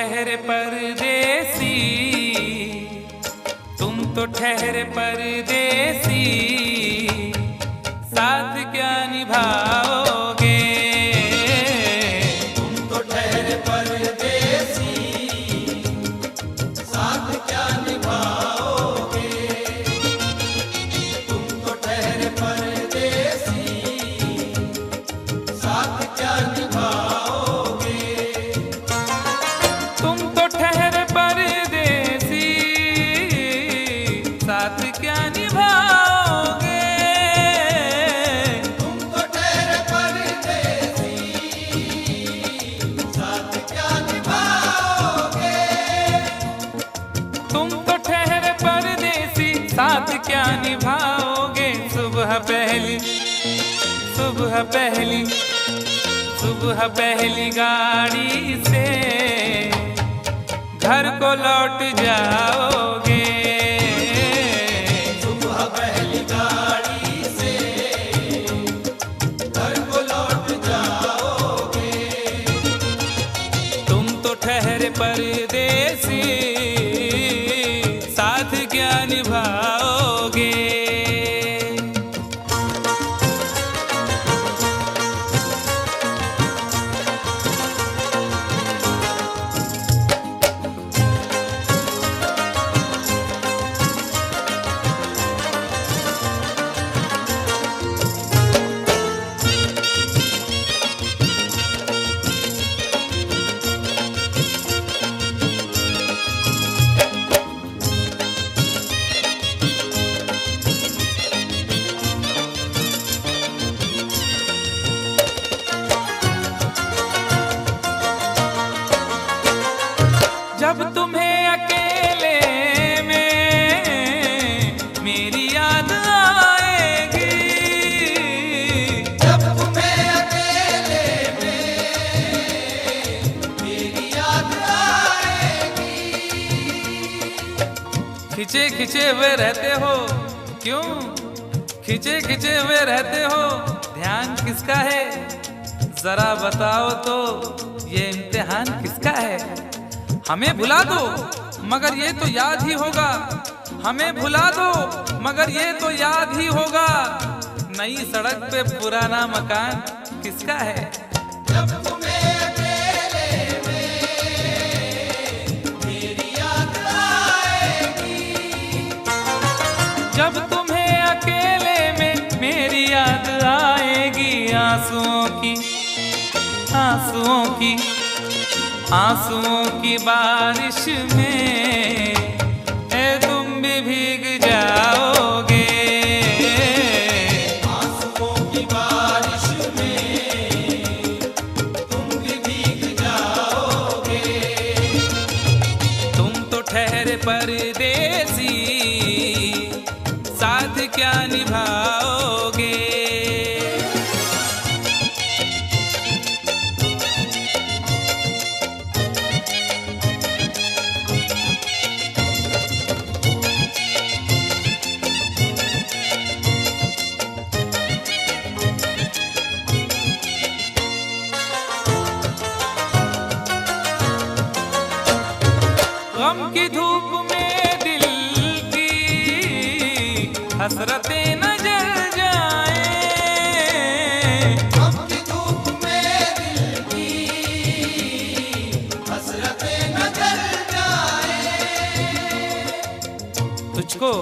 ठहरे परदेसी, तुम तो ठहरे परदेसी, साथ क्या निभाओगे। तुम तो ठहरे परदेसी, साथ क्या निभाओगे। तुम तो ठहरे परदेसी, साथ क्या निभाओगे। तुम तो ठहरे परदेसी, साथ क्या निभाओगे। तुम तो ठहरे परदेसी, साथ क्या निभाओगे। तुम तो ठहरे परदेसी, साथ क्या निभाओगे। सुबह पहली, सुबह पहली, सुबह पहली गाड़ी से घर को लौट जाओगे। सुबह पहली गाड़ी से घर को लौट जाओगे। तुम तो ठहरे परदेसी, साथ क्या निभाओगे। जब तुम्हें अकेले में मेरी याद आएगी। जब तुम्हें अकेले में मेरी याद आएगी। खिंचे खिंचे हुए रहते हो क्यों, खिंचे खिंचे हुए रहते हो, ध्यान किसका है जरा बताओ तो, ये इम्तिहान किसका है। हमें भुला दो मगर ये तो याद ही होगा, हमें भुला दो मगर ये तो याद ही होगा। नई सड़क पे पुराना मकान किसका है। जब तुम्हें अकेले में मेरी याद आएगी। जब तुम्हें अकेले में मेरी याद आएगी। आंसुओं की, आंसुओं की, आंसुओं की बारिश में तुम भी भीग जाओगे। आंसुओं की बारिश में तुम भी भीग जाओगे। तुम तो ठहरे परदेसी, साथ क्या निभाओगे। गम की धूप में दिल की हसरतें न जल जाए। गम की धूप में दिल की हसरतें न जल जाए। तुझको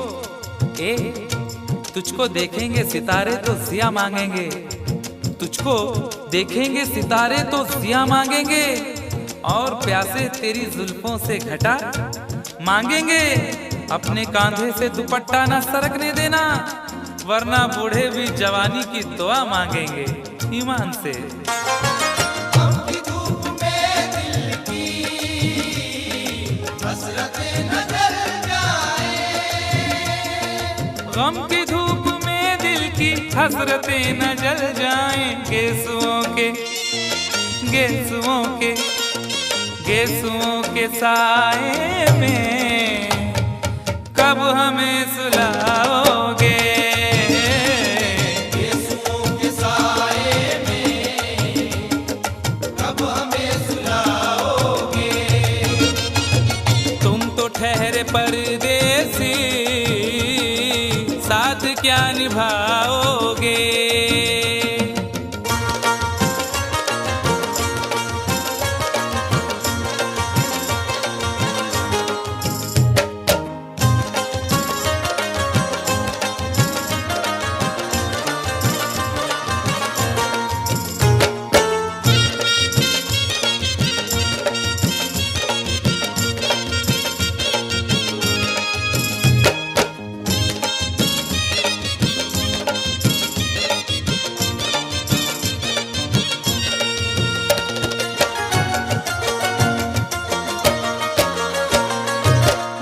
तुझको देखेंगे सितारे तो जिया मांगेंगे। तुझको देखेंगे सितारे तो जिया मांगेंगे, और प्यासे तेरी जुल्फों से घटा मांगेंगे। अपने कांधे से दुपट्टा ना सरकने देना, वरना बूढ़े भी जवानी की दुआ मांगेंगे ईमान से। गम की धूप में दिल की हसरतें न जल जाए। गम की धूप में दिल की हसरतें न जल जाएं। गेसुओं के, गेसुओं के, गेसुओं के साए में कब हमें सुलाओगे। गेसुओं के साए में कब हमें सुलाओगे। परदेसी, साथ क्या निभाओगे।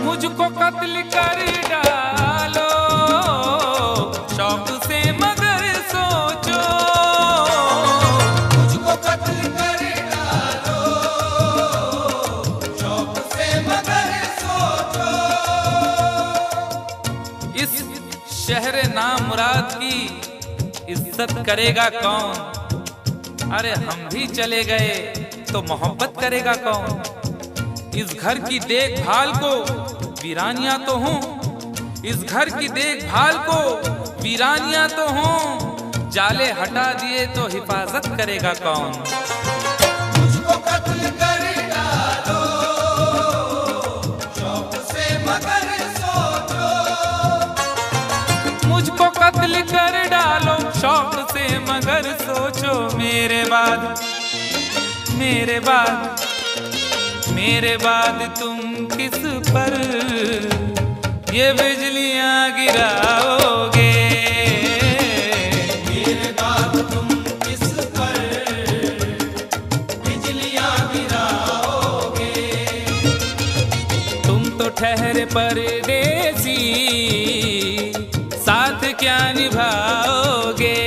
मुझको कत्ल कर डालो शौक से मगर सोचो, मुझको कत्ल कर डालो शौक से मगर सोचो। इस शहर नामुराद की इज्जत करेगा कौन। अरे हम भी चले गए तो मोहब्बत करेगा कौन। इस घर की देखभाल को वीरानियां तो हूँ, इस घर की देखभाल को वीरानियां तो हूँ, जाले हटा दिए तो हिफाजत करेगा कौन। मुझको कत्ल कर डालो शौक से मगर सोचो। मुझको कत्ल कर डालो शौक से मगर सोचो। मेरे बाद मेरे बाद मेरे बाद तुम किस पर ये बिजलियां गिराओगे। मेरे बाद तुम किस पर बिजलियां गिराओगे। तुम तो ठहरे परदेसी, साथ क्या निभाओगे।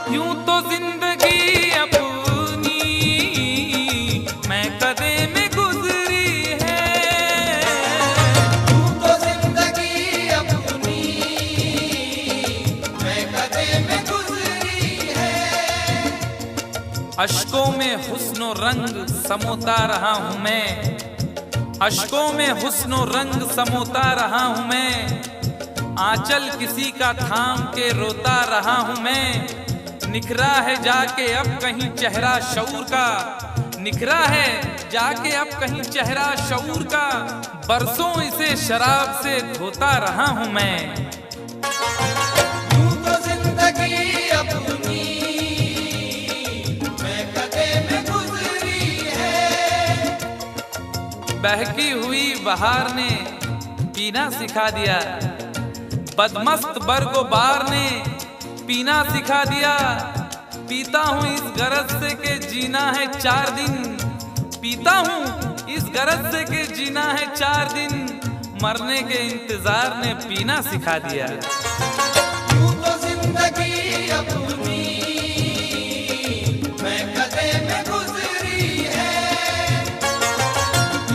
यूं तो जिंदगी अपनी मैं कदे में गुजरी है। यूं तो जिंदगी अपनी मैं कदे में गुजरी है। अश्कों में हुस्नो रंग समोता रहा हूं मैं, अश्कों में हुस्नो रंग समोता रहा हूं मैं। आंचल किसी का थाम के रोता रहा हूं मैं। निखरा है जाके अब कहीं चेहरा शऊर का, निखरा है जाके अब कहीं चेहरा शऊर का। बरसों इसे शराब से धोता रहा हूं मैं। यूं तो जिंदगी अपनी मैं कदे में गुजरी है। बहकी हुई बहार ने पीना सिखा दिया, बदमस्त बरगोबार ने पीना सिखा दिया। पीता हूँ इस गरज से के जीना है 4 दिन, पीता हूँ इस गरज से के जीना है 4 दिन। मरने के इंतजार ने पीना सिखा दिया। यूं तो जिंदगी अपनी मैं कदे में गुजरी है।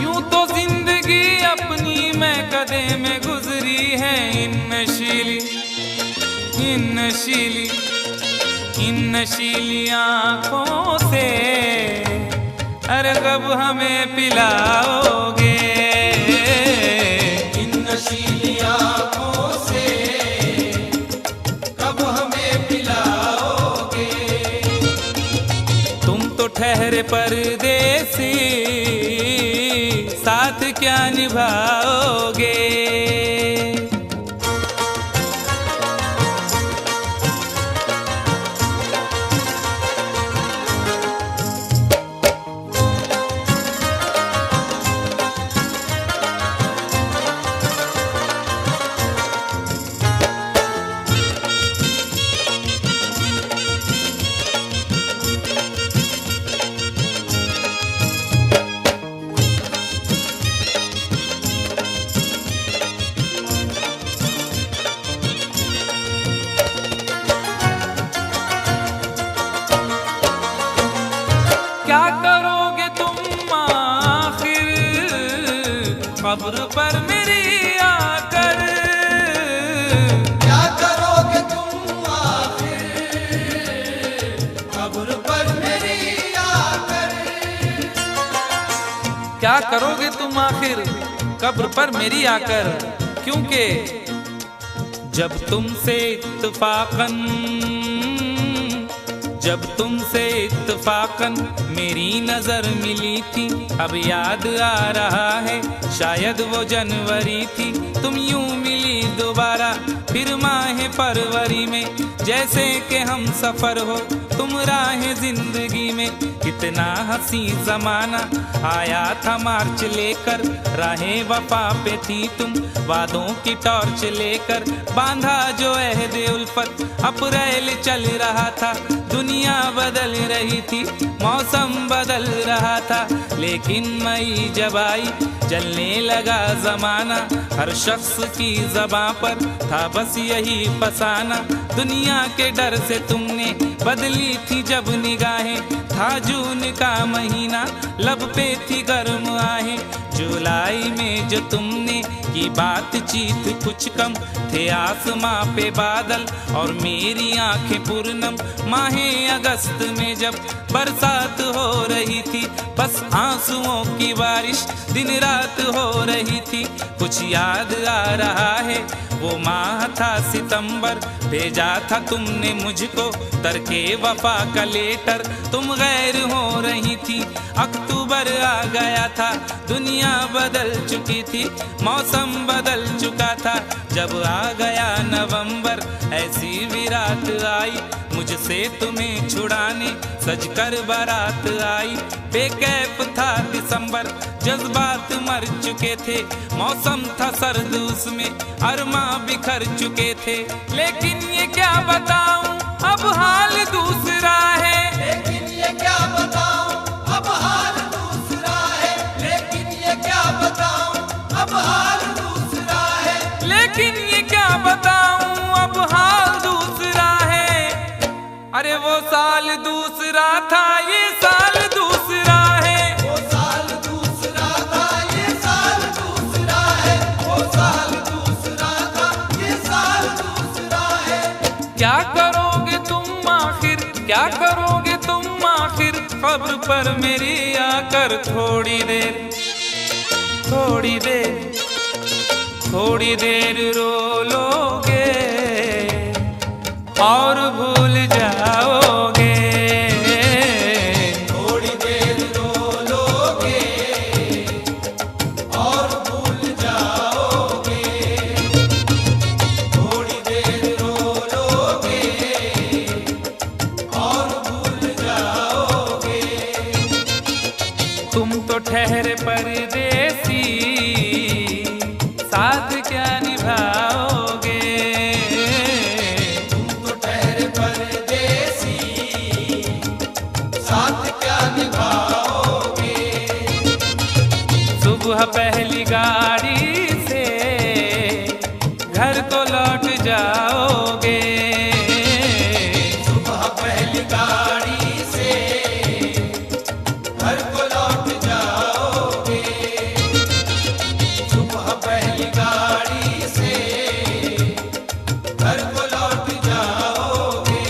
यूं तो जिंदगी अपनी मैं कदे में गुजरी है। इन नशीली आँखों से अरे कब हमें पिलाओगे। इन नशीली आँखों से कब हमें पिलाओगे। तुम तो ठहरे परदेसी, साथ क्या निभाओगे। कब्र पर मेरी आकर। क्या करोगे तुम आखिर कब्र पर मेरी आकर। क्या करोगे तुम आखिर कब्र पर मेरी आकर, क्योंकि जब तुमसे इत्तफाकन मेरी नजर मिली थी, अब याद आ रहा है शायद वो जनवरी थी। तुम यूं मिली दोबारा फिर माह फरवरी में, जैसे कि हम सफर हो तुम राह जिंदगी में। कितना हंसी जमाना आया था मार्च लेकर, राहे वफा पे थी तुम वादों की टॉर्च लेकर। बांधा जो अहद उल्फत अप्रैल चल रहा था, दुनिया बदल रही थी मौसम बदल रहा था। लेकिन मई जब आई चलने लगा जमाना, हर शख्स की ज़बां पर था बस यही फसाना। दुनिया के डर से तुमने बदली थी जब निगाहें, था जून का महीना लब पे थी गर्म आहें। जुलाई में जो तुमने की बातचीत कुछ कम थे आसमां पे बादल और मेरी आंखें पूर्णम। माहे अगस्त में जब बरसात हो रही थी, बस आंसुओं की बारिश दिन रात हो रही थी। कुछ याद आ रहा है वो माह था सितंबर, भेजा था तुमने मुझको तरके वफा का लेटर। तुम गैर हो रही थी, अक्टूबर आ गया था, दुनिया बदल चुकी थी, मौसम बदल चुका था। जब आ गया नवंबर ऐसी भी रात आई, मुझसे तुम्हें छुड़ाने सजकर बारात आई। बेकैफ था दिसंबर, जज्बात मर चुके थे, मौसम था सर्द उसमें अरमा बिखर चुके थे। लेकिन ये क्या बताऊं अब हाल दूसरा है। लेकिन ये क्या बताऊं अब हाल दूसरा है। लेकिन ये क्या बताऊं अब हाल दूसरा है। लेकिन ये क्या बताऊं अब हाल दूसरा है। अरे वो साल दूसरा था ये साल दूसरा है। वो साल दूसरा था ये साल दूसरा है। वो साल दूसरा था ये साल दूसरा है। क्या करोगे तुम आखिर, क्या करोगे तुम आखिर कब्र पर मेरी आकर। थोड़ी देर थोड़ी देर थोड़ी देर रो लोगे और भूल जाओगे। थोड़ी देर रो लोगे और भूल जाओगे। थोड़ी देर रो लोगे और भूल जाओगे। तुम तो ठहरे परदेसी, साथ क्या निभाओगे। तुम तो ठहरे परदेसी, साथ क्या निभाओगे। सुबह पहली गाड़ी से घर को लौट जाओगे। सुबह पहली गाड़ी से घर को लौट जाओगे। सुबह पहली गाड़ी से घर को लौट जाओगे।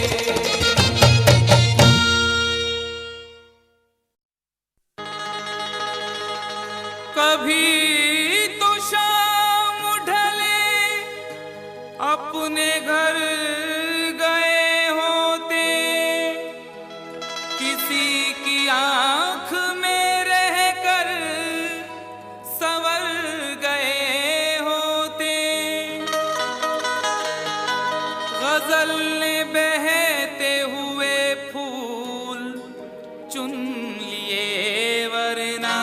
कभी तो शाम ढले अपने घर गए होते, किसी की आंख में रहकर संवर गए होते। गजल ने बहते हुए फूल चुन लिए, वरना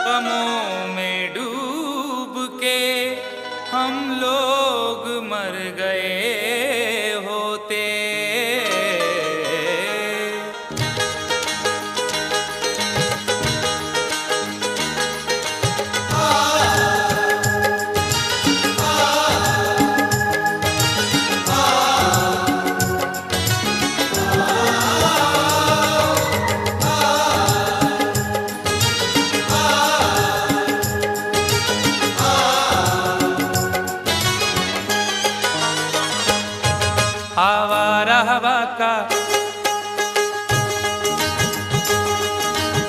गमों में डूब के हम लोग मर गए होते। आवारा हवा का,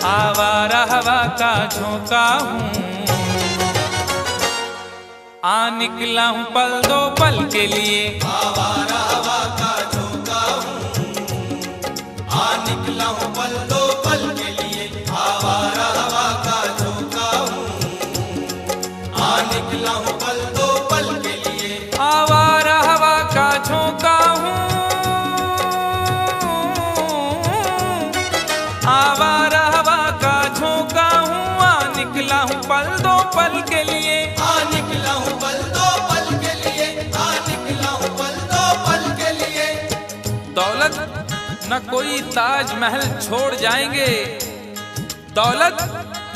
आवारा हवा का झोंका हूँ, आ निकला हूँ पल दो पल के लिए। आवारा हवा का झोंका हूँ, आ निकला हूँ पल दो पल के लिए। आवारा हवा का झोंका हूँ, आ निकला हूँ पल दो पल के लिए। आवारा हवा का झोंका हूँ, आवारा हवा का झोंका हूँ, आ निकला हूँ पल दो पल के लिए। आ निकला हूँ पल दो पल के लिए, आ निकला हूँ पल दो पल के लिए। दौलत न कोई ताजमहल छोड़ जाएंगे, दौलत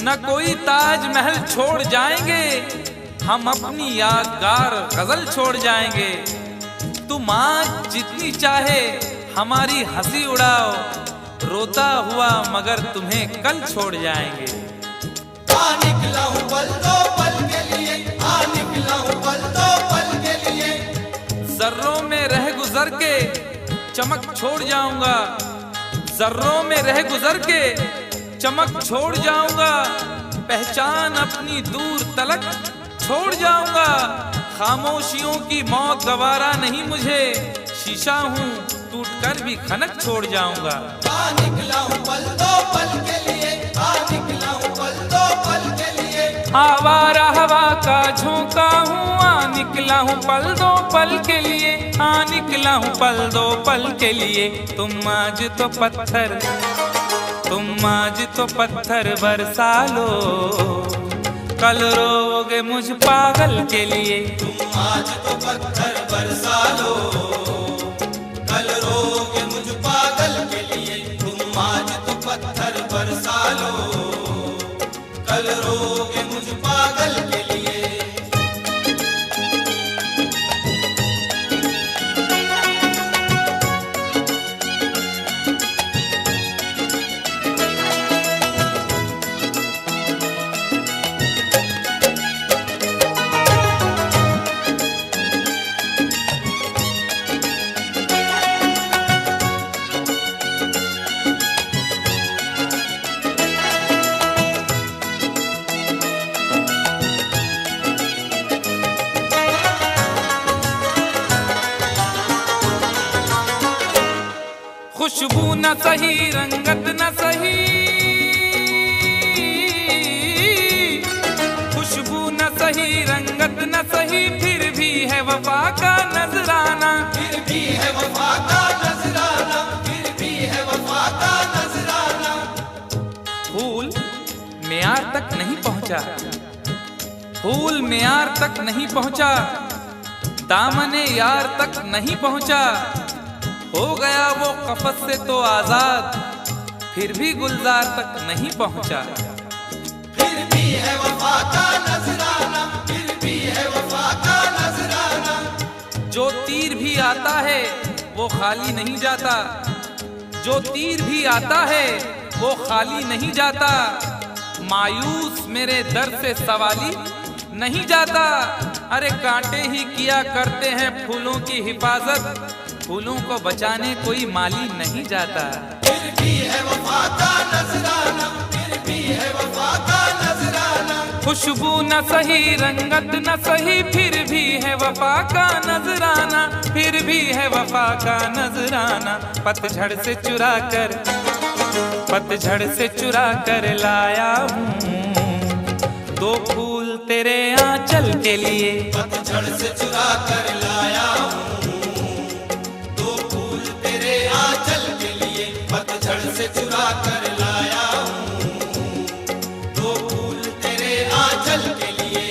न कोई ताजमहल छोड़ जाएंगे, हम अपनी यादगार गजल छोड़ जाएंगे। तुम आज जितनी चाहे हमारी हंसी उड़ाओ, रोता हुआ मगर तुम्हें कल छोड़ जाएंगे। आ निकला हूँ पल दो पल के लिए, आ निकला हूँ पल दो पल के लिए। जर्रों में रह गुजर के चमक छोड़ जाऊंगा, जर्रों में रह गुजर के चमक छोड़ जाऊंगा, पहचान अपनी दूर तलक छोड़ जाऊंगा। खामोशियों की मौत गवारा नहीं मुझे, शीशा हूँ टूट कर भी खनक छोड़ जाऊंगा। आ निकला हूँ पल दो पल के लिए, आ निकला हूँ पल दो पल के लिए। आवारा हवा का झोंका हूँ, आ निकला हूँ पल दो पल के लिए, आ निकला हूँ पल दो पल के लिए। तुम आज तो पत्थर, तुम आज तो पत्थर बरसा लो, कल रोगे मुझ पागल के लिए। तुम आज तो पत्थर बरसा लो, कल रोगे मुझ पागल के लिए। तुम आज तो पत्थर बरसा लो, कल रोगे मुझ पागल के लिए। खुशबू न सही, रंगत न सही, खुशबू न सही, रंगत न सही, फिर भी है वफा का नजराना। फिर भी है वफा का नजराना, फिर भी है वफा का नजराना। फूल मेयार तक नहीं पहुंचा, फूल मेयार तक नहीं पहुंचा, दामने यार तक नहीं पहुंचा, हो गया वो कफस से तो आजाद, फिर भी गुलजार तक नहीं पहुंचा। फिर भी है वफा का नजराना, फिर भी है वफा का नजराना। जो तीर भी आता है वो खाली नहीं जाता, जो तीर भी आता है वो खाली नहीं जाता, मायूस मेरे दर से सवाली नहीं जाता। अरे कांटे ही किया करते हैं फूलों की हिफाजत, फूलों को बचाने कोई माली नहीं जाता। फिर भी है वफा का नजराना, फिर भी है वफा का नजराना। खुशबू न सही, रंगत न सही, फिर भी है वफा का नजराना, फिर भी है वफा का नजराना। पतझड़ से चुरा कर, पतझड़ से चुरा कर लाया हूँ दो फूल तेरे आंचल के लिए। पतझड़ से चुरा कर लाया हूँ दो फूल तेरे आंचल के लिए। पतझड़ से चुरा कर लाया हूँ दो फूल तेरे आंचल के लिए।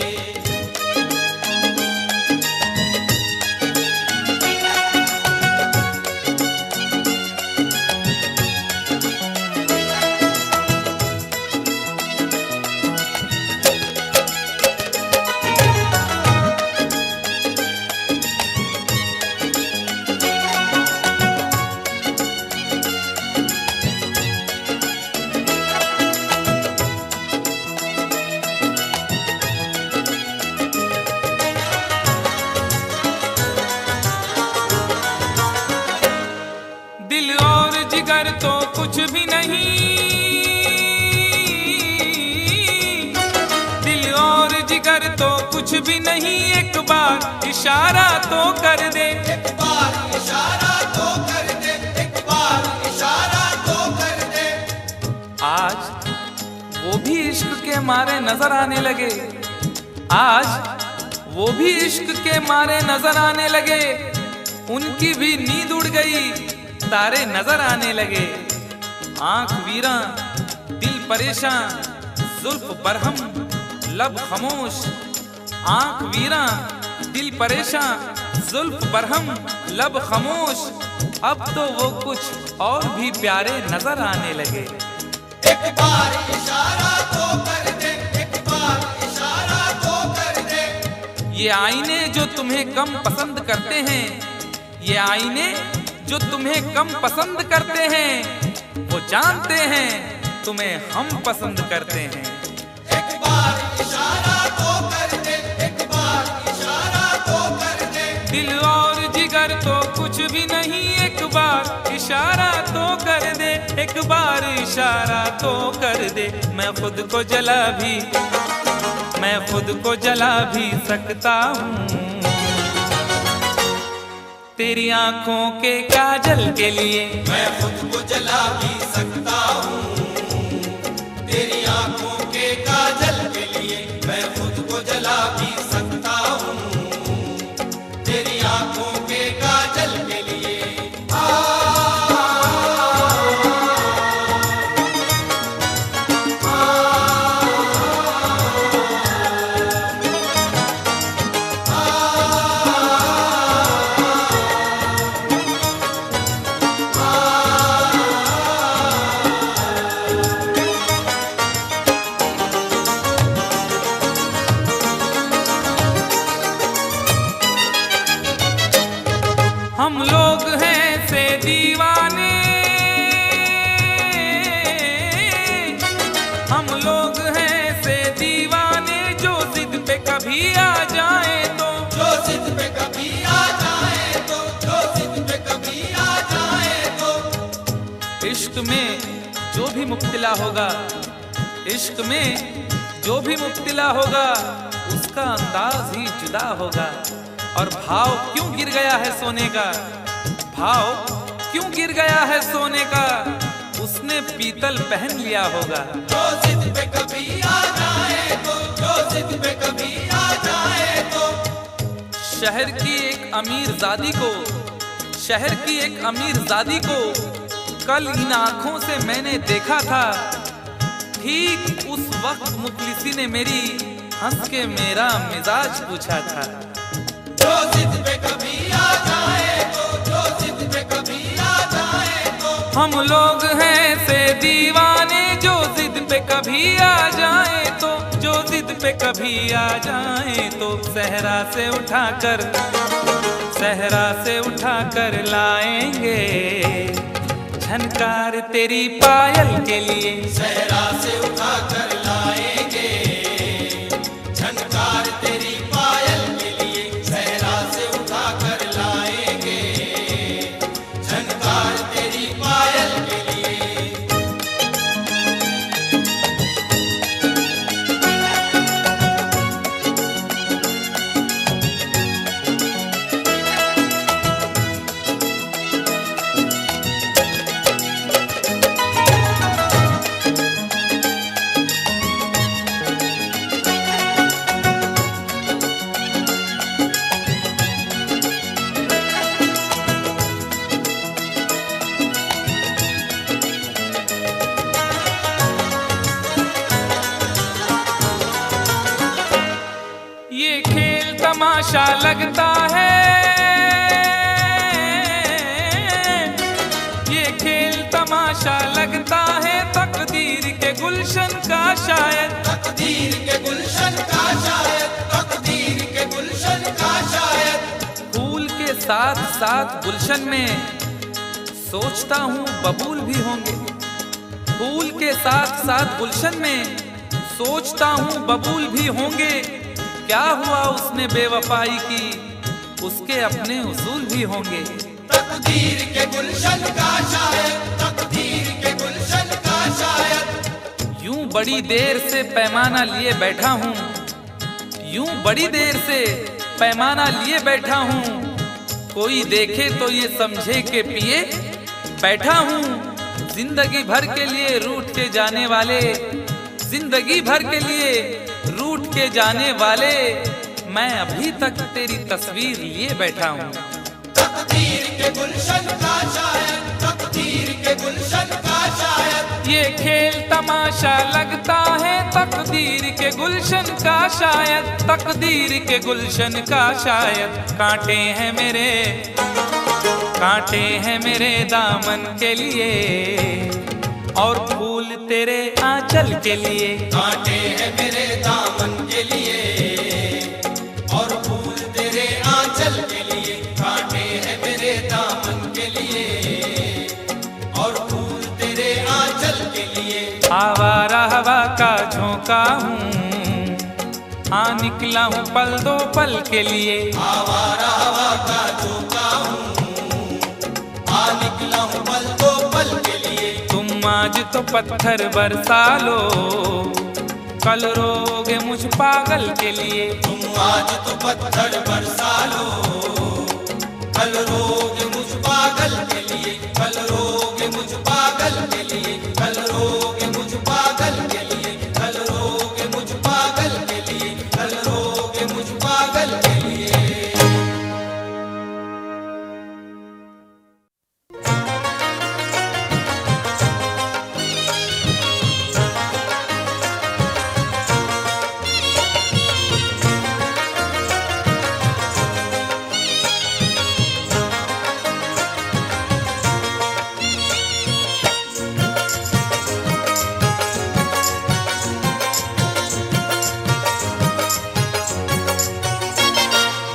जिगर तो कुछ भी नहीं, दिल और जिगर तो कुछ भी नहीं, एक बार इशारा तो कर दे, एक बार इशारा तो कर दे, एक बार इशारा तो कर दे। आज वो भी इश्क के मारे नजर आने लगे, आज वो भी इश्क के मारे नजर आने लगे, उनकी भी नींद उड़ गई, तारे नजर आने लगे। आंख वीरा दिल परेशान, जुल्फ बरहम लब खामोश, आंख वीरा दिल परेशान, जुल्फ बरहम लब खामोश, अब तो वो कुछ और भी प्यारे नजर आने लगे। एक बार इशारा तो कर दे, एक बार इशारा तो कर दे। ये आईने जो तुम्हें कम पसंद करते हैं, ये आईने जो तुम्हें कम पसंद करते हैं, वो जानते हैं तुम्हें हम पसंद करते हैं। एक बार इशारा तो कर दे, एक बार इशारा तो कर दे। दिल और जिगर तो कुछ भी नहीं, एक बार इशारा तो कर दे, एक बार इशारा तो कर दे। मैं खुद को जला भी, मैं खुद को जला भी सकता हूँ तेरी आंखों के काजल के लिए, मैं खुद को जला भी सकता हूँ तेरी आंखों के काजल के लिए, मैं खुद को जला भी सकता हूँ तेरी आंखों के काजल के लिए। हम लोग हैं से दीवाने, हम लोग हैं से दीवाने, जो जिद पे कभी आ जाए तो, जो जिद पे कभी आ जाए तो, जो जिद पे कभी आ जाए तो। इश्क में जो भी मुब्तिला होगा, इश्क में जो भी मुब्तिला होगा, उसका अंदाज ही जुदा होगा। और भाव क्यों गिर गया है सोने का, भाव क्यों गिर गया है सोने का, उसने पीतल पहन लिया होगा। जो जिद पे कभी आ जाए तो, जो जिद पे कभी आ जाए तो। शहर की एक अमीर जादी को, शहर की एक अमीर जादी को कल इन आंखों से मैंने देखा था, ठीक उस वक्त मुफलिसी ने मेरी हंस के मेरा मिजाज पूछा था। जो जिद पे कभी आ जाए तो, जो जिद पे कभी आ जाए तो। हम लोग हैं से दीवाने, जो जिद पे कभी आ जाए तो, जो जिद पे कभी आ जाए तो। सहरा से उठाकर, सहरा से उठाकर लाएंगे झनकार तेरी पायल के लिए, सहरा से उठा कर लाएंगे झनकार तेरी पायल के लिए, सहरा से उठा कर लाएंगे झनकार तेरी पायल के लिए। तमाशा लगता है, ये खेल तमाशा लगता है, तकदीर के गुलशन का शायद, तकदीर के गुलशन का शायद, तकदीर के गुलशन का शायद। फूल के साथ साथ गुलशन में सोचता हूँ बबूल भी होंगे, फूल के साथ साथ गुलशन में सोचता हूँ बबूल भी होंगे। क्या हुआ उसने बेवफाई की, उसके अपने उसूल भी होंगे। तकदीर के गुलशन का शायद बड़ी देर से पैमाना लिए बैठा हूँ, यूं बड़ी देर से पैमाना लिए बैठा हूँ, कोई देखे तो ये समझे के पिए बैठा हूँ। जिंदगी भर के लिए रूठ के जाने वाले, जिंदगी भर के लिए रूठ के जाने वाले, मैं अभी तक तेरी तस्वीर लिए बैठा हूँ। तकदीर के गुलशन का शायद, तकदीर के गुलशन का शायद, ये खेल तमाशा लगता है तकदीर के गुलशन का शायद, तकदीर के गुलशन का शायद। कांटे हैं मेरे, कांटे हैं मेरे दामन के लिए, और फूल तेरे आंचल के लिए। कांटे हैं मेरे दामन के लिए, और फूल तेरे आंचल के लिए। कांटे हैं मेरे दामन के लिए, और फूल तेरे आंचल के लिए। आवारा हवा का झोंका हूँ, हाँ निकला हूँ पल दो पल के लिए। आवारा हवा का झोंका हूँ, आ निकला हूँ पल दो पल के लिए। तुम आज तो पत्थर बरसा लो, कल रोगे मुझ पागल के लिए। तुम आज तो पत्थर बरसा लो, कल रोगे मुझ पागल के लिए। कल रोगे मुझ पागल के लिए, कल रोगे मुझ पागल के लिए, कल रोगे मुझ पागल के लिए, कल रोगे मुझ पागल के लिए।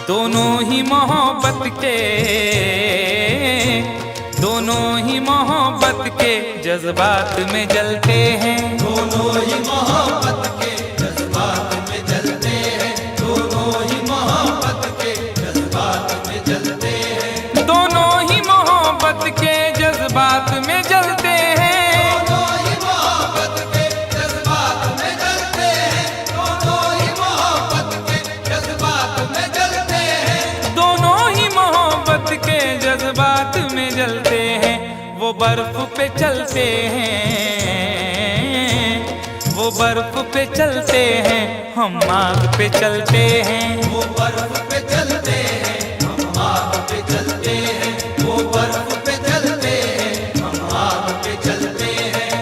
दोनों ही मोहब्बत के, दोनों ही मोहब्बत के जज्बात में जलते हैं। दोनों ही मोहब्बत के जज्बात में जलते हैं, दोनों ही मोहब्बत के जज्बात में जलते हैं। दोनों ही मोहब्बत के जज्बात में जलते हैं। दोनों ही मोहब्बत के जज्बात में जलते हैं, दोनों ही मोहब्बत के जज्बात में जलते हैं। दोनों ही मोहब्बत के जज्बात में जलते हैं। वो बर्फ पे चलते हैं, वो बर्फ पे चलते हैं, हम आग पे चलते हैं। वो बर्फ पे चलते हैं, हम आग पे चलते हैं। वो बर्फ पे चलते हैं, हम आग पे चलते हैं।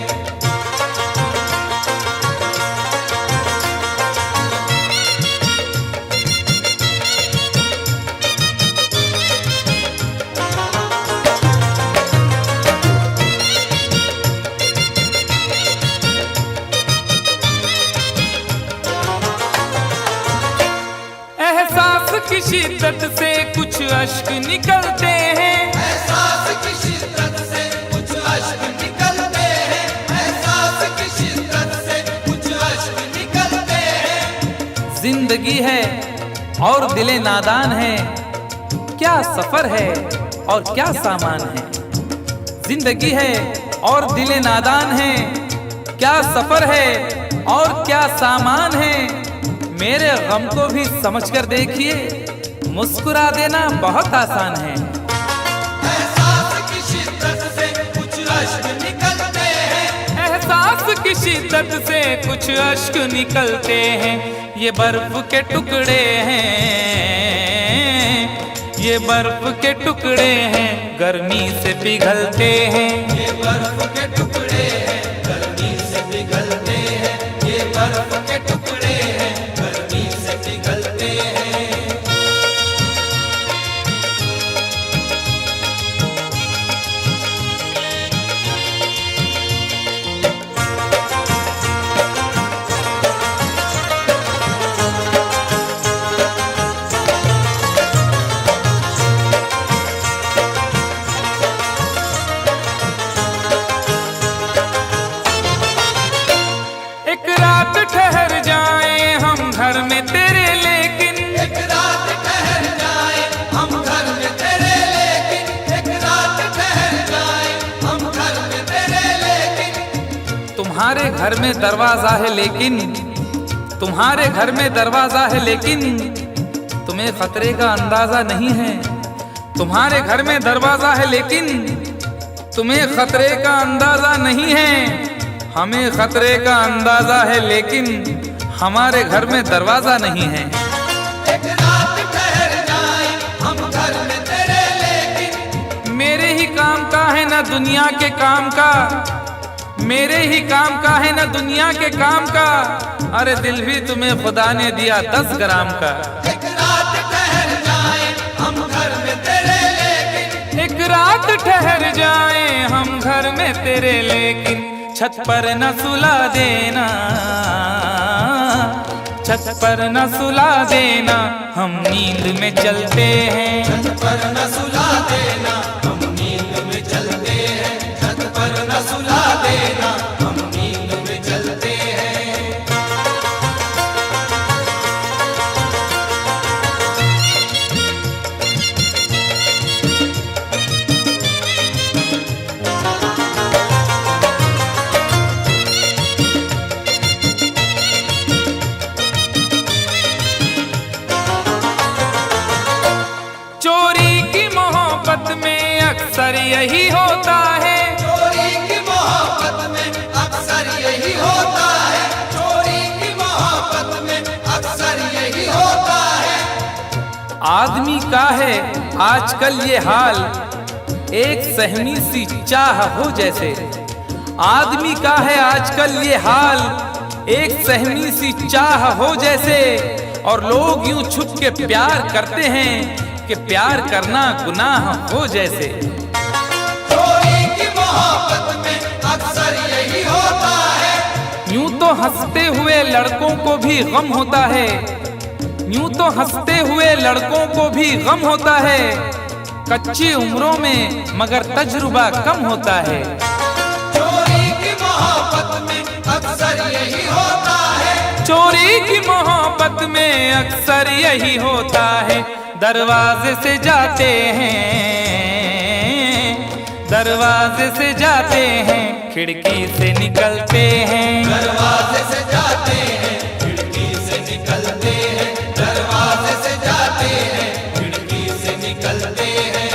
एहसास की शिद्दत से कुछ अश्क निकलते हैं। एहसास की शिद्दत से कुछ अश्क निकलते हैं, एहसास की शिद्दत से कुछ अश्क निकलते हैं। जिंदगी है और दिले नादान है, क्या सफर है और क्या सामान है। जिंदगी है और दिले नादान है, क्या सफर है और क्या सामान है। मेरे गम को भी समझकर देखिए, मुस्कुरा देना बहुत आसान है। एहसास की शिद्दत से कुछ अश्क निकलते हैं, एहसास की शिद्दत से कुछ अश्क निकलते हैं। ये बर्फ के टुकड़े हैं, ये बर्फ के टुकड़े हैं, गर्मी से पिघलते हैं। ये बर्फ के टुकड़े हैं, गर्मी से पिघलते हैं। ये बर्फ के टुकड़े हैं, गर्मी से पिघलते हैं। तुम्हारे घर में दरवाजा है लेकिन तुम्हारे घर में दरवाजा है लेकिन तुम्हें खतरे का अंदाजा नहीं है। तुम्हारे घर में दरवाजा है लेकिन तुम्हें खतरे का अंदाजा नहीं है। हमें खतरे का अंदाजा है लेकिन हमारे घर में दरवाजा नहीं है। एक रात ठहर जाए हम घर में तेरे लेकिन मेरे ही काम का है ना दुनिया के काम का, मेरे ही काम का है ना दुनिया के काम का। अरे दिल भी तुम्हें खुदा ने दिया 10 ग्राम का। एक रात ठहर जाए हम घर में तेरे लेकिन एक रात ठहर जाए हम घर में तेरे लेकिन छत पर न सुला देना, छत पर न सुला देना, हम नींद में चलते हैं। छत पर न सुला देना हम नींद में चलते हैं। छत पर न सुला देना हम नींद में चलते हैं। चोरी की मोहब्बत में अक्सर यही होता है। चोरी की मोहब्बत में अक्सर यही होता है। चोरी की मोहब्बत में अक्सर यही होता है। आदमी का है आजकल ये हाल, एक सहमी सी चाह हो जैसे। आदमी का है आजकल ये हाल, एक सहमी सी चाह हो जैसे। और लोग यूं छुप के प्यार करते हैं कि प्यार करना गुनाह हो जैसे। चोरी की मोहब्बत में अक्सर यही होता है। यूं तो हंसते हुए लड़कों को भी गम होता है, यूं तो हंसते हुए लड़कों को भी गम होता है। कच्ची उम्रों में मगर तजुर्बा कम होता है। चोरी की मोहब्बत में अक्सर यही होता है। चोरी की मोहब्बत में अक्सर यही होता है। दरवाजे से जाते हैं, दरवाजे से जाते हैं, खिड़की से निकलते हैं। दरवाजे से जाते हैं खिड़की से निकलते हैं। दरवाजे से जाते हैं खिड़की से निकलते हैं।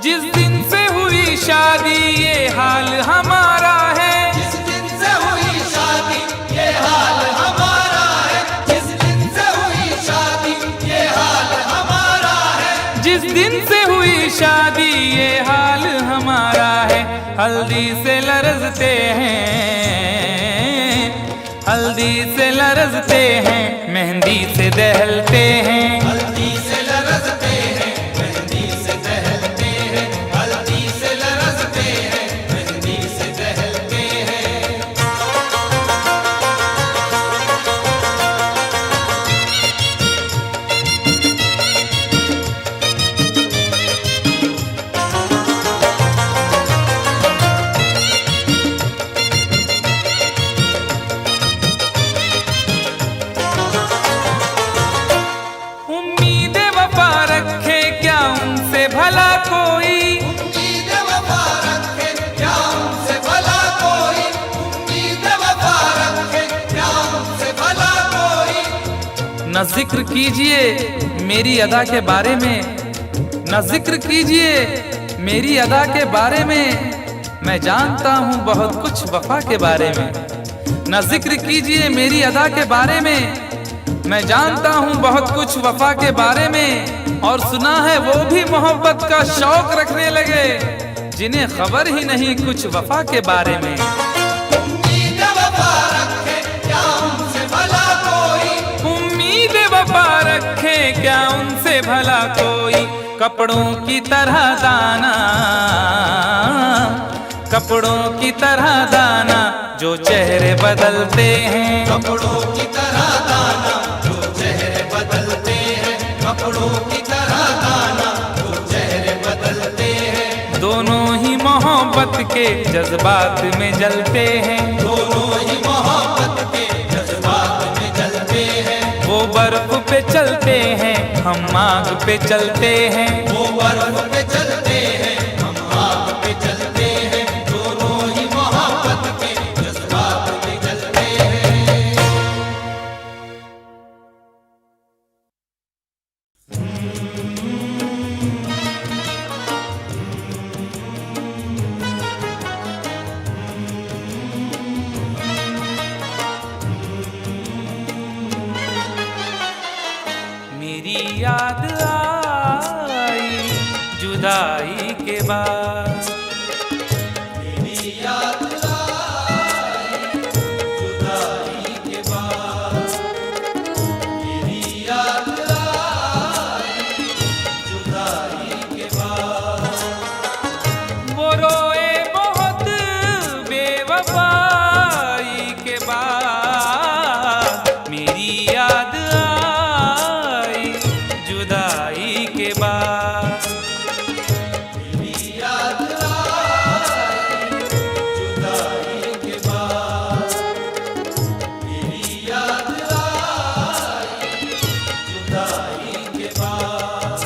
जिस दिन से हुई शादी ये हाल हमारा है। जिस दिन से हुई शादी ये हाल हमारा है। जिस दिन से हुई शादी ये हाल हमारा है। जिस दिन से हुई शादी ये हाल हमारा है। हल्दी से लरजते हैं, हल्दी से लरजते हैं, मेहंदी से दहलते हैं। हल्दी से लरजते हैं मेहंदी से दहलते हैं। हल्दी से लरजते हैं मेहंदी से दहलते हैं। उम्मीद वफा रखे क्या उनसे भला कोई। उम्मीद वफा रखे क्या उनसे भला कोई। उम्मीद वफा रखे क्या उनसे भला कोई। न जिक्र कीजिए मेरी अदा के बारे में, न जिक्र कीजिए मेरी अदा के बारे में। मैं जानता हूँ बहुत कुछ वफा के बारे में। न जिक्र कीजिए मेरी अदा के बारे में। मैं जानता हूँ बहुत कुछ वफा के बारे में। और सुना है वो भी मोहब्बत का शौक रखने लगे जिन्हें खबर ही नहीं कुछ वफा के बारे में। उम्मीद वफा रखे क्या उनसे भला कोई। उम्मीद वफा रखे क्या उनसे भला कोई। कपड़ों की तरह दाना, कपड़ों की तरह दाना, जो चेहरे बदलते हैं। कपड़ों की तरह दाना जो चेहरे बदलते के जज्बात में जलते हैं, दोनों ही मोहब्बत के जज्बात में जलते हैं। वो बर्फ पे चलते हैं, हम आग पे चलते हैं। वो बर्फ पे चलते हैं, हम आग पे चलते हैं। दोनों ही मोहब्बत के जज्बात में जलते हैं। मेरी याद आई जुदाई के बाद, मेरी याद आई जुदाई के बाद। मेरी याद आई जुदाई के बाद। वो रोए बहुत बेवफाई के बाद। मेरी याद आई जुदाई के बाद। मेरी याद आई जुदाई के बाद। मेरी याद आई जुदाई के बाद।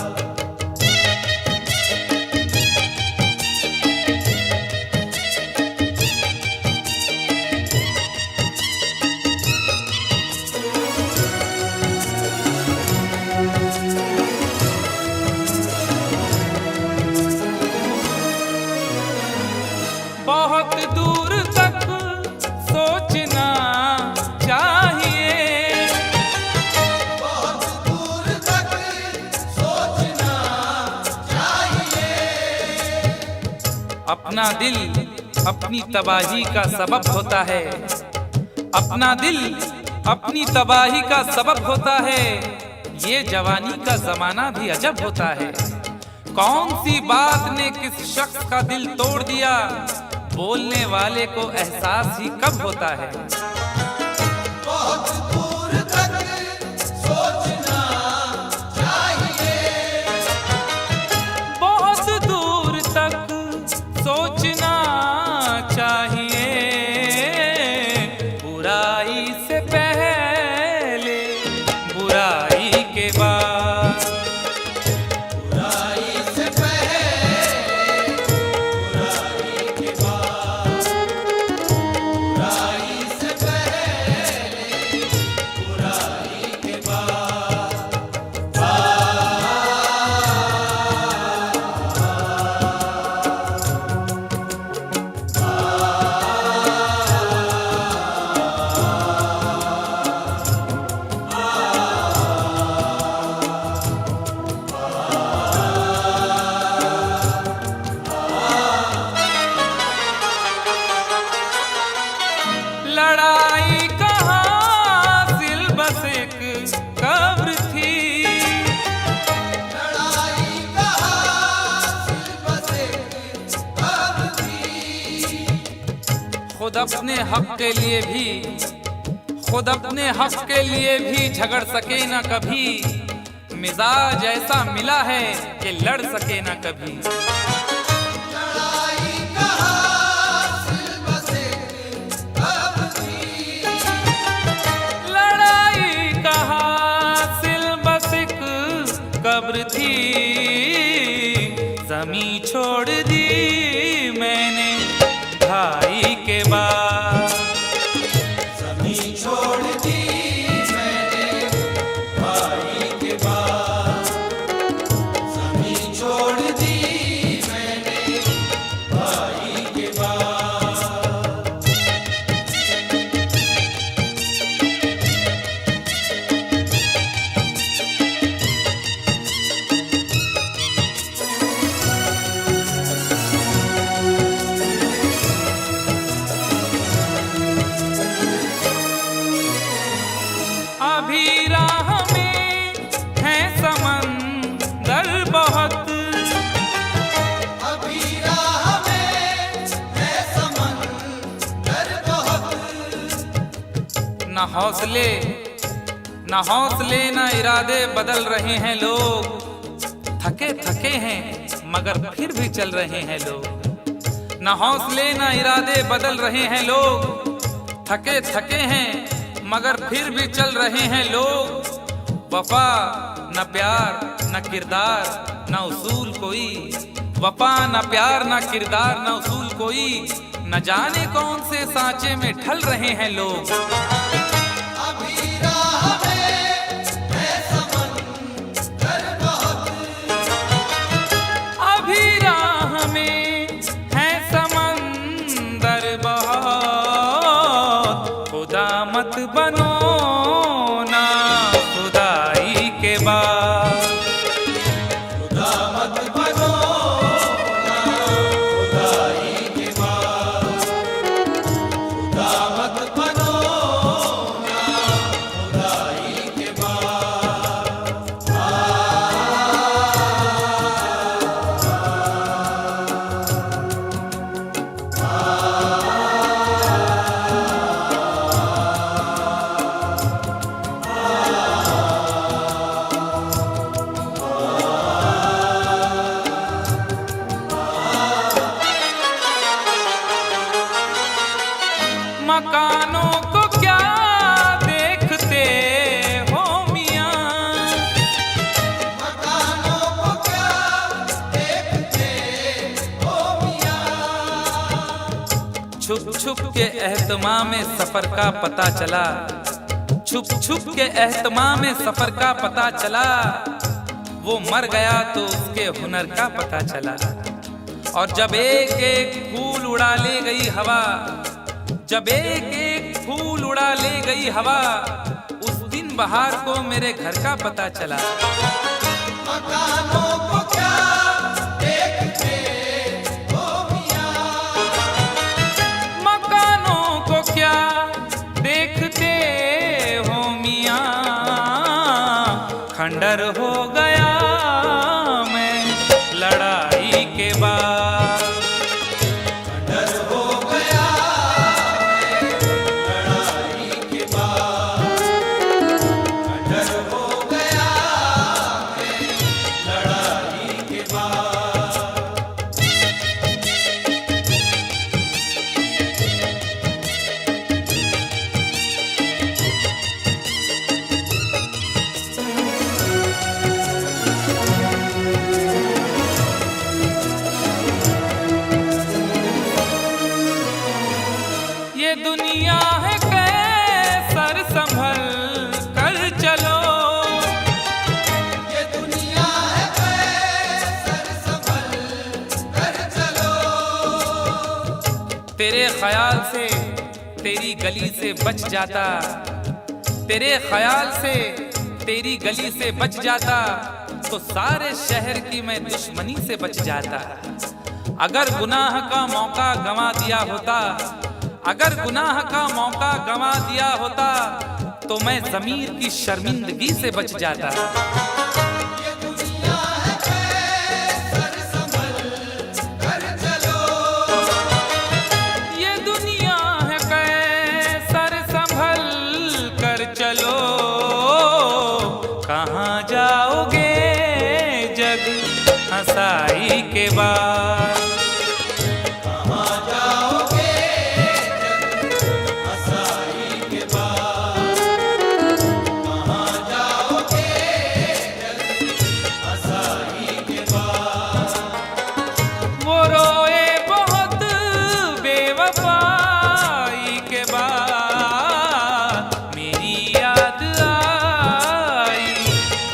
बहुत दूर तक सोचना चाहिए, बहुत दूर तक सोचना चाहिए। अपना दिल अपनी तबाही का सबब होता है। अपना दिल अपनी तबाही का सबब होता है। ये जवानी का जमाना भी अजब होता है। कौन सी बात ने किस शख्स का दिल तोड़ दिया, बोलने वाले को एहसास ही कब होता है। बहुत दूर तक सोचना चाहिए। बहुत दूर तक सोचना चाहिए। बुराई से पहले बुराई के बाद। बुराई से पहले बुराई के बाद। बुराई से पहले बुराई के बाद। लड़ाई कहाँ सिल बस एक कब्र थी। लड़ाई कहाँ सिर्फ बस एक कब्र थी। खुद अपने हक के लिए भी, खुद अपने हक के लिए भी झगड़ सके ना कभी। मिजाज ऐसा मिला है कि लड़ सके ना कभी। लड़ाई कहाँ सिर्फ बस एक कब्र थी। लड़ाई कहाँ सिल बस एक कब्र थी। जमी छोड़ दी मैंने ढाई के बाद। ज़मीं छोड़ दी मैंने भाई के बाद। ज़मीं छोड़ दी मैंने भाई के बाद। अभी राह में है समंदर बहुत। अभी राह में है समंदर बहुत। न हौसले न इरादे बदल रहे हैं लोग। थके थके हैं मगर फिर भी चल रहे हैं लोग। न हौसले न इरादे बदल रहे हैं लोग, थके थके हैं मगर फिर भी चल रहे हैं लोग। वफा न प्यार न किरदार न उसूल कोई, वफा न प्यार न किरदार न उसूल कोई, न जाने कौन से सांचे में ढल रहे हैं लोग। अभी राह में है समंदर बहुत, अभी राह में है समंदर बहुत, खुदा मत बनो ना खुदाई के बाद, खुदा मत बनो ना खुदाई के बाद, खुदा मत बनो ना खुदाई के बाद। मकानों को क्या देखते हो मियां, मकानों को क्या देखते हो मियां, छुप छुप के एहतमाम में सफर का पता चला, छुप छुप के एहतमाम में सफर का पता चला। वो मर गया तो उसके हुनर का पता चला। और जब एक एक फूल उड़ा ले गई हवा, जब एक एक फूल उड़ा ले गई हवा, उस दिन बहार को मेरे घर का पता चला। मकानों को क्या देखते हो मियां, मकानों को क्या देखते हो मियां, खंडर हो गया मैं लड़ाई के बाद, डर हो गया मैं लड़ाई के बाद, डर हो गया मैं लड़ाई के बाद। ये दुनिया है कैसर संभल कर चलो, ये दुनिया है कैसर संभल कर चलो, तेरे ख्याल से तेरी गली से बच जाता, तेरे ख्याल से तेरी गली से बच जाता, तो सारे शहर की मैं दुश्मनी से बच जाता। अगर गुनाह का मौका गंवा दिया होता, अगर गुनाह का मौका गंवा दिया होता, तो मैं ज़मीर की शर्मिंदगी से बच जाता। ये दुनिया है कैसर संभल कर चलो, ये दुनिया है कैसर संभल कर चलो, कहाँ जाओगे जग हंसाई के बाद, कहाँ जाओगे जग हंसाई के बाद, कहाँ जाओगे जग हंसाई के बाद। वो रोए बहुत बेवफाई के बाद, मेरी याद आई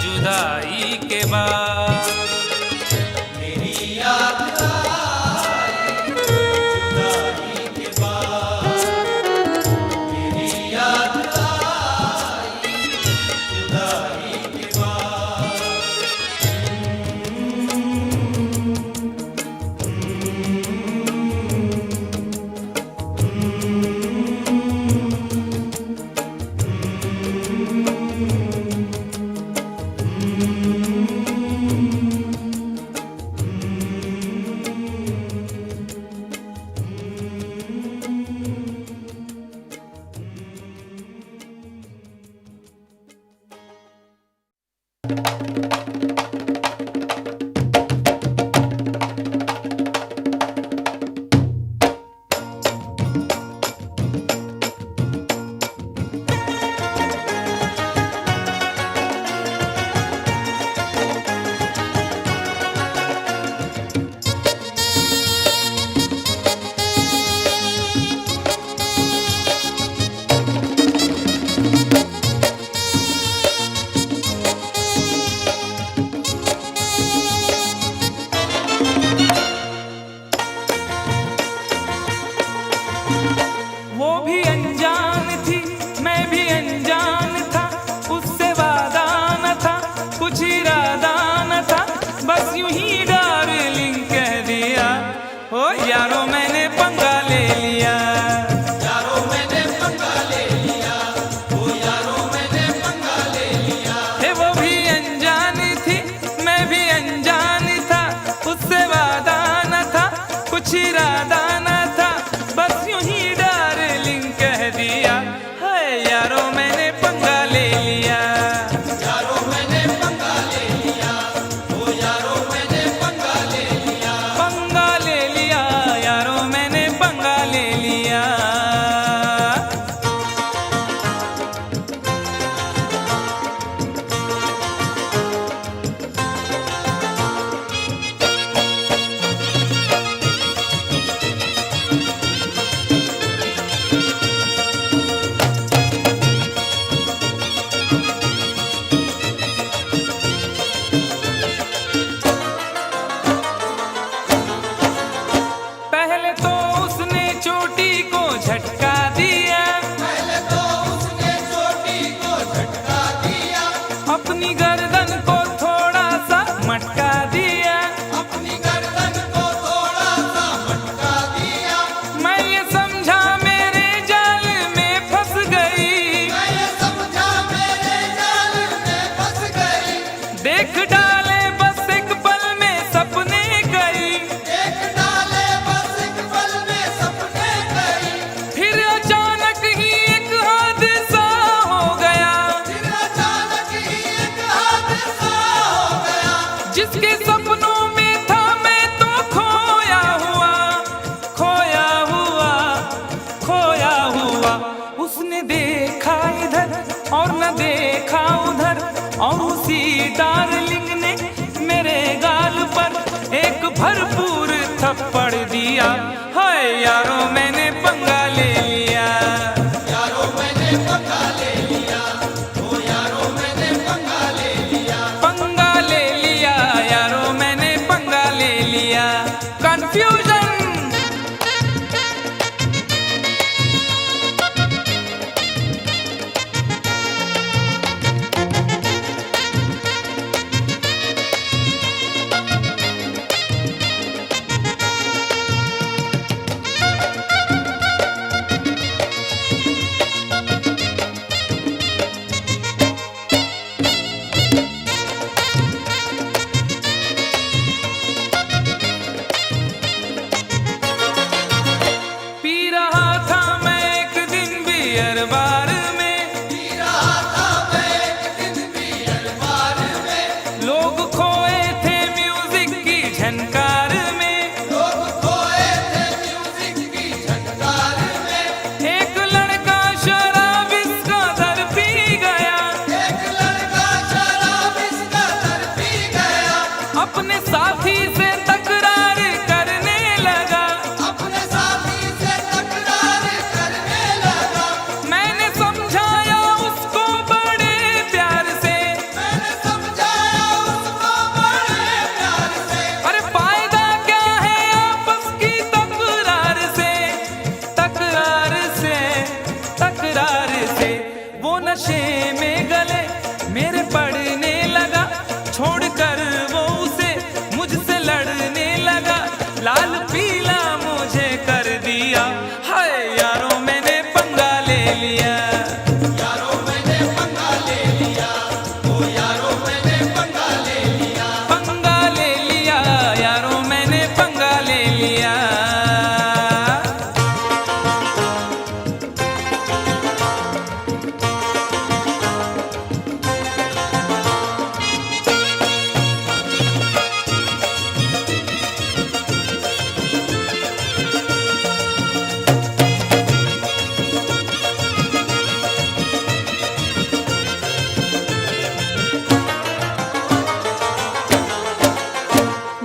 जुदाई के बाद, मेरी याद आई जुदाई के बाद, मेरी याद आई जुदाई के बाद। यारो मैंने पंगा ले लिया। यारो मैंने पंगा ले लिया, ओ यारो मैंने पंगा ले लिया। पंगा ले लिया यारो मैंने पंगा ले लिया। पहले तो उसने चोटी को झटका दिया, पहले तो उसने चोटी को झटका दिया, अपनी गर्दन को थोड़ा सा मटका दिया। अपनी गर्दन को थोड़ा सा मटका दिया। मैं ये समझा मेरे जाल में फंस गई, मैं ये समझा मेरे जाल में फंस गई। देख डाले बस एक पल में सपने गई। देख डाले बस एक पल में सपने गई। फिर अचानक ही एक हादसा हो गया, फिर अचानक ही एक हादसा हो गया। जिसके सपनों में था मैं तो खोया हुआ, खोया हुआ, खोया हुआ। उसने देखा इधर और न देखा उधर, और उसी डार्लिंग ने मेरे गाल पर एक भरपूर थप्पड़ दिया। हाय यारो मैंने पंगा ले लिया। यारो मैंने पंगा ले लिया, ओ यारो मैंने पंगा ले लिया। पंगा ले लिया यारो मैंने पंगा ले लिया। कंफ्यूजन पी रहा था मैं एक दिन बियर बार में, पी रहा था मैं एक दिन बियर बार में। लोग खोए थे म्यूजिक की झनकार में। लोग खोए थे म्यूजिक की झनकार में। एक लड़का शराब इसका दर पी गया, एक लड़का शराब इसका दर पी गया। अपने साथी से तकरार करने लगा। अपने साथी से तकरार करने लगा। मैंने समझाया उसको बड़े प्यार से, मैंने समझाया उसको बड़े प्यार से। अरे फायदा क्या है आपस की तकरार से, तकरार से, तकरार से। वो नशे में गले मेरे पड़ने लगा, छोड़कर वो उसे मुझसे लड़ने लगा। लाल पीला मुझे कर दिया। हाय यारो मैंने पंगा ले लिया। यारो मैंने पंगा ले लिया, ओ यारो मैंने पंगा ले लिया। पंगा ले लिया यारो मैंने पंगा ले लिया।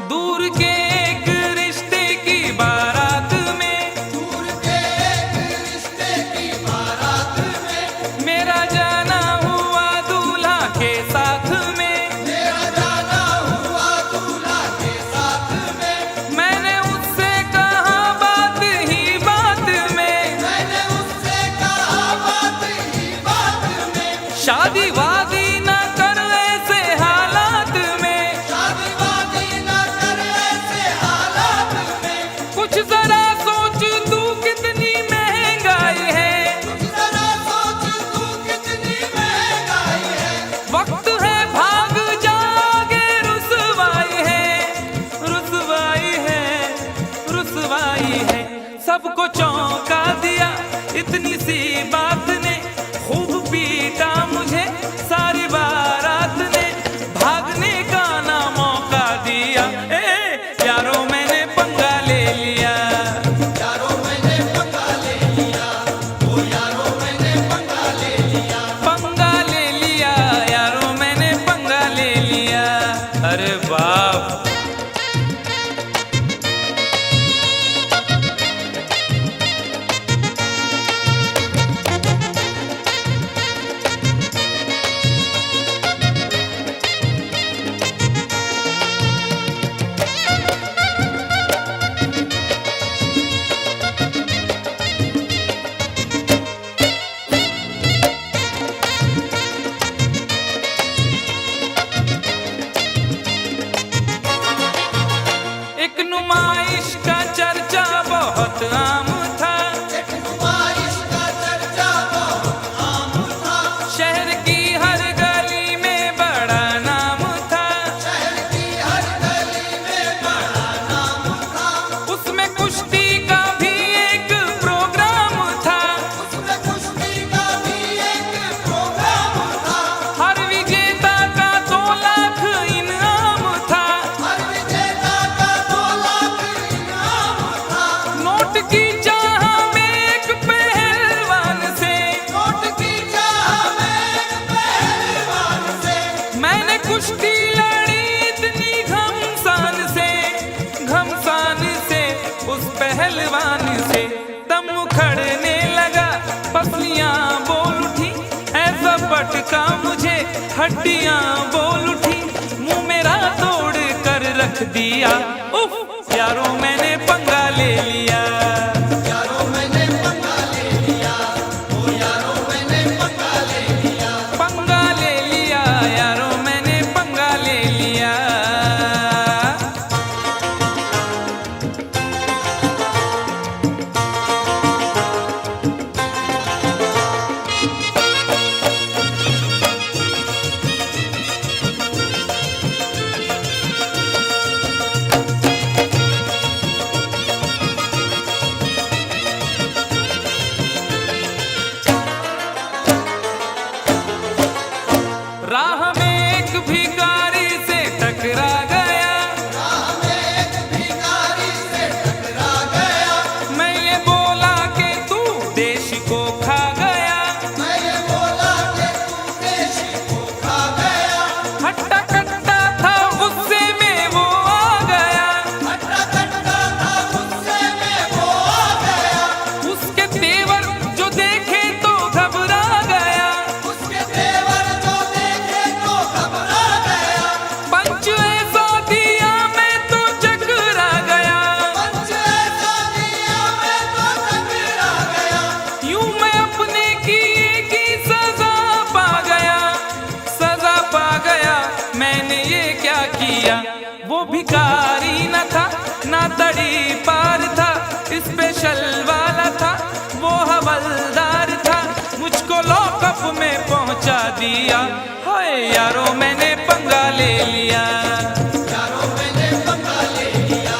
दूर के एक रिश्ते की बारात में, दूर के एक रिश्ते की बारात में। मेरा जाना हुआ दूल्हा के साथ में। मेरा जाना हुआ दूल्हा के साथ में। मैंने उससे कहा बात ही बात में, मैंने उससे कहा बात ही बात में। शादी वादी न कर ऐसे हालात में। शादी वादी न कर ऐसे हालात में। कुछ जरा सोच तू कितनी महंगाई है, जरा सोच तू कितनी महंगाई है। वक्त है भाग जागे, रुसवाई है, रुसवाई है, रुसवाई है। सबको चौंका दिया इतनी सी बात ने, खूब हड्डियां बोल उठी, मुंह मेरा तोड़ कर रख दिया। उफ यारो मैंने पंगा ले लिया, यारो मैंने पंगा ले लिया, ओ यारो मैंने पंगा ले लिया, पंगा ले लिया यारो मैंने पंगा ले लिया। राह में एक भिखारी से टकरा गया, राह में एक भिखारी से टकरा गया, मैं ये बोला कि तू देश को खा गया। मैं ये बोला कि तू देश को खा गया, हट्टा कट्टा था गुस्से में वो आ गया, हट्टा कट्टा था गुस्से में वो आ गया, उसके तेवर जो देखे तो घबरा गया। उसके तेवर जो देखे तो घबरा गया, पंच ऐसा दिया मैं तो चकरा गया, पंच ऐसा दिया मैं तो टकरा गया, यूं मैं अपने किए की सजा पा गया, सजा पा गया। मैंने ये क्या किया? वो भिखारी न था ना तड़ी पार था, स्पेशल वाला था वो हवलदार था, मुझको लॉकअप में पहुंचा दिया। हाय यारो मैंने पंगा ले लिया, यारो मैंने पंगा ले लिया,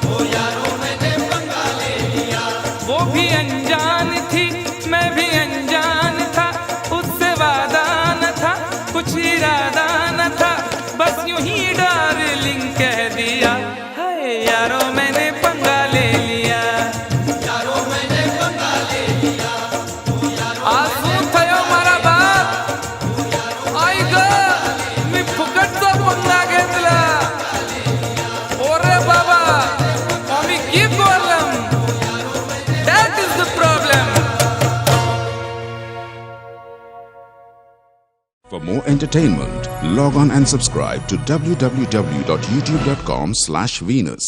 ओ यारो मैंने पंगा ले लिया, वो भी अनजान थी मैं भी अनजान था, उससे वादा न था कुछ इरादा न था, बस यूं ही डार्लिंग कह दिया। हाय यारो मैंने पंगा ले लिया, यारो मैंने पंगा ले लिया, आज શું થયો મારા બાપ? आई ग मी फुकटचा पंगा घेतला. ओरे बाबा आम्ही की बोलम? That is the problem. For more entertainment, log on and subscribe to www.youtube.com/Venus.